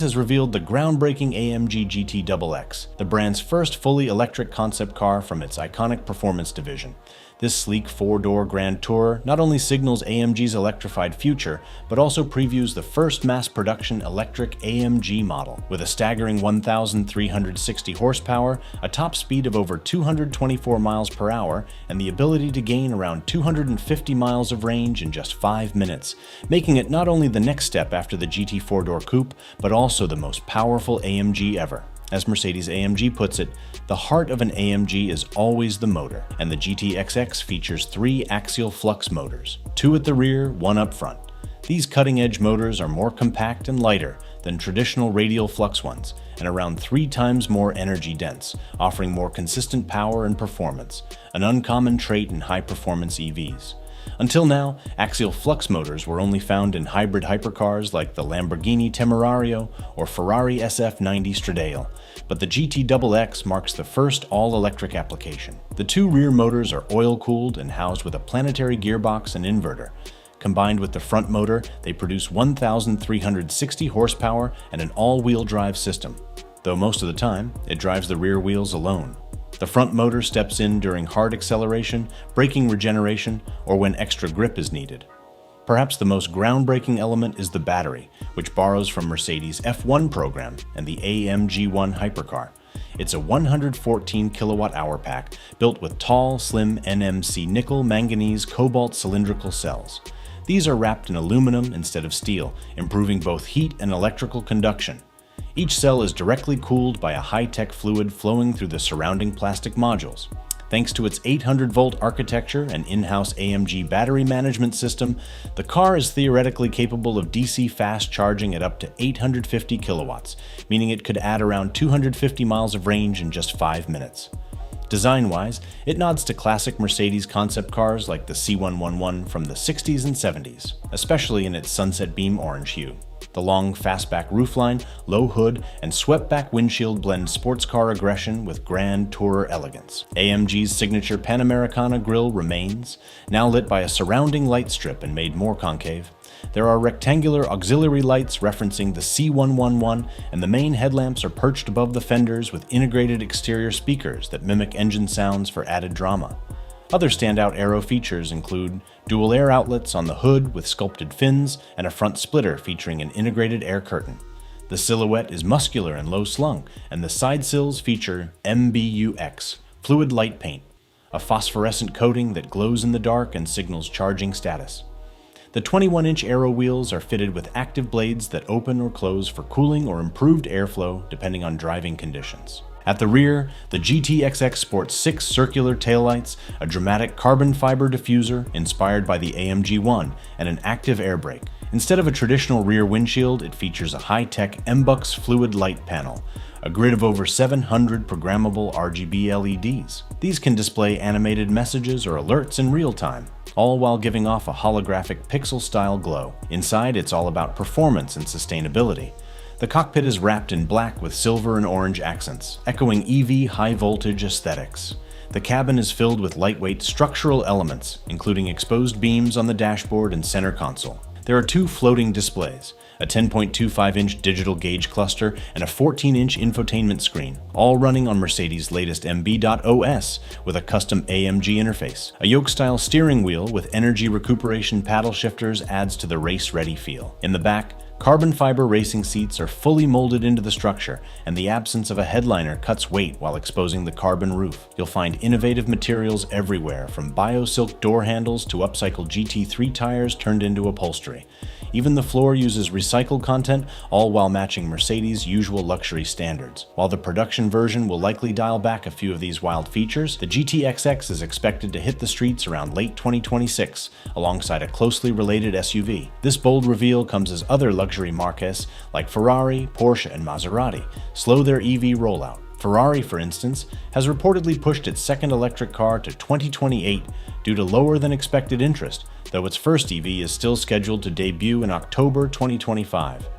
has revealed the groundbreaking AMG GT XX, the brand's first fully electric concept car from its iconic performance division. This sleek four-door Grand Tourer not only signals AMG's electrified future, but also previews the first mass-production electric AMG model. With a staggering 1,360 horsepower, a top speed of over 224 miles per hour, and the ability to gain around 250 miles of range in just 5 minutes, making it not only the next step after the GT four-door coupe, but also the most powerful AMG ever. As Mercedes-AMG puts it, the heart of an AMG is always the motor, and the GT XX features 3 axial flux motors, 2 at the rear, 1 up front. These cutting-edge motors are more compact and lighter than traditional radial flux ones, and around 3 times more energy dense, offering more consistent power and performance, an uncommon trait in high-performance EVs. Until now, axial flux motors were only found in hybrid hypercars like the Lamborghini Temerario or Ferrari SF90 Stradale, but the GT XX marks the first all-electric application. The 2 rear motors are oil-cooled and housed with a planetary gearbox and inverter. Combined with the front motor, they produce 1,360 horsepower and an all-wheel drive system, though most of the time, it drives the rear wheels alone. The front motor steps in during hard acceleration, braking regeneration, or when extra grip is needed. Perhaps the most groundbreaking element is the battery, which borrows from Mercedes' F1 program and the AMG One hypercar. It's a 114 kilowatt-hour pack built with tall, slim NMC nickel, manganese, cobalt cylindrical cells. These are wrapped in aluminum instead of steel, improving both heat and electrical conduction. Each cell is directly cooled by a high-tech fluid flowing through the surrounding plastic modules. Thanks to its 800-volt architecture and in-house AMG battery management system, the car is theoretically capable of DC fast charging at up to 850 kilowatts, meaning it could add around 250 miles of range in just 5 minutes. Design-wise, it nods to classic Mercedes concept cars like the C111 from the 60s and 70s, especially in its sunset beam orange hue. The long, fastback roofline, low hood, and swept-back windshield blend sports car aggression with Grand Tourer elegance. AMG's signature Panamericana grille remains, now lit by a surrounding light strip and made more concave. There are rectangular auxiliary lights referencing the C111, and the main headlamps are perched above the fenders with integrated exterior speakers that mimic engine sounds for added drama. Other standout aero features include dual air outlets on the hood with sculpted fins and a front splitter featuring an integrated air curtain. The silhouette is muscular and low-slung, and the side sills feature MBUX, fluid light paint, a phosphorescent coating that glows in the dark and signals charging status. The 21-inch aero wheels are fitted with active blades that open or close for cooling or improved airflow depending on driving conditions. At the rear, the GT XX sports 6 circular taillights, a dramatic carbon fiber diffuser inspired by the AMG One, and an active air brake. Instead of a traditional rear windshield, it features a high-tech MBUX fluid light panel, a grid of over 700 programmable RGB LEDs. These can display animated messages or alerts in real time, all while giving off a holographic pixel-style glow. Inside, it's all about performance and sustainability. The cockpit is wrapped in black with silver and orange accents, echoing EV high-voltage aesthetics. The cabin is filled with lightweight structural elements, including exposed beams on the dashboard and center console. There are 2 floating displays, a 10.25-inch digital gauge cluster and a 14-inch infotainment screen, all running on Mercedes' latest MB.OS with a custom AMG interface. A yoke-style steering wheel with energy recuperation paddle shifters adds to the race-ready feel. In the back, carbon fiber racing seats are fully molded into the structure, and the absence of a headliner cuts weight while exposing the carbon roof. You'll find innovative materials everywhere, from bio-silk door handles to upcycled GT3 tires turned into upholstery. Even the floor uses recycled content, all while matching Mercedes' usual luxury standards. While the production version will likely dial back a few of these wild features, the GT XX is expected to hit the streets around late 2026, alongside a closely related SUV. This bold reveal comes as other luxury marques like Ferrari, Porsche, and Maserati slow their EV rollout. Ferrari, for instance, has reportedly pushed its second electric car to 2028 due to lower than expected interest, though its first EV is still scheduled to debut in October 2025.